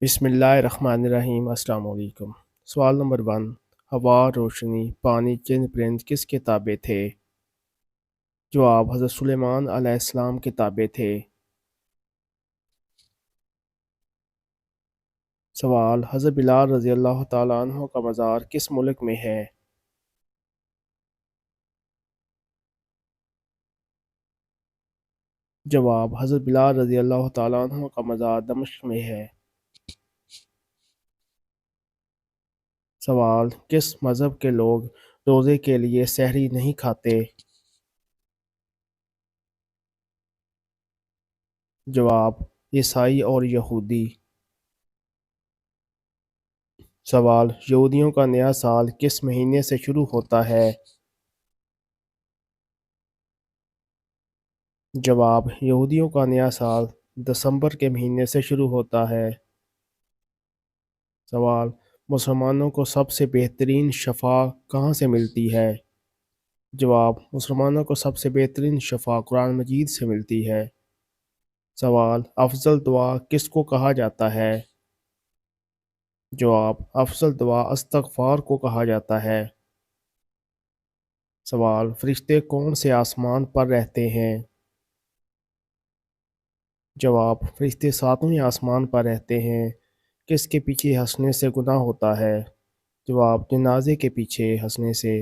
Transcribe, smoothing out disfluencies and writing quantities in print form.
بسم اللہ الرحمن الرحیم۔ السلام علیکم۔ سوال نمبر 1، ہوا، روشنی، پانی کے پرند کس کے تابع تھے؟ جواب: حضرت سلیمان علیہ السلام کے تابع تھے۔ سوال: حضرت بلال رضی اللہ تعالیٰ عنہ کا مزار کس ملک میں ہے؟ جواب: حضرت بلال رضی اللہ تعالیٰ عنہ کا مزار دمشق میں ہے۔ سوال: کس مذہب کے لوگ روزے کے لیے سحری نہیں کھاتے؟ جواب: عیسائی اور یہودی۔ سوال: یہودیوں کا نیا سال کس مہینے سے شروع ہوتا ہے؟ جواب: یہودیوں کا نیا سال دسمبر کے مہینے سے شروع ہوتا ہے۔ سوال: مسلمانوں کو سب سے بہترین شفا کہاں سے ملتی ہے؟ جواب: مسلمانوں کو سب سے بہترین شفا قرآن مجید سے ملتی ہے۔ سوال: افضل دعا کس کو کہا جاتا ہے؟ جواب: افضل دعا استغفار کو کہا جاتا ہے۔ سوال: فرشتے کون سے آسمان پر رہتے ہیں؟ جواب: فرشتے ساتویں آسمان پر رہتے ہیں۔ کس کے پیچھے ہنسنے سے گناہ ہوتا ہے؟ جواب: جنازے کے پیچھے ہنسنے سے۔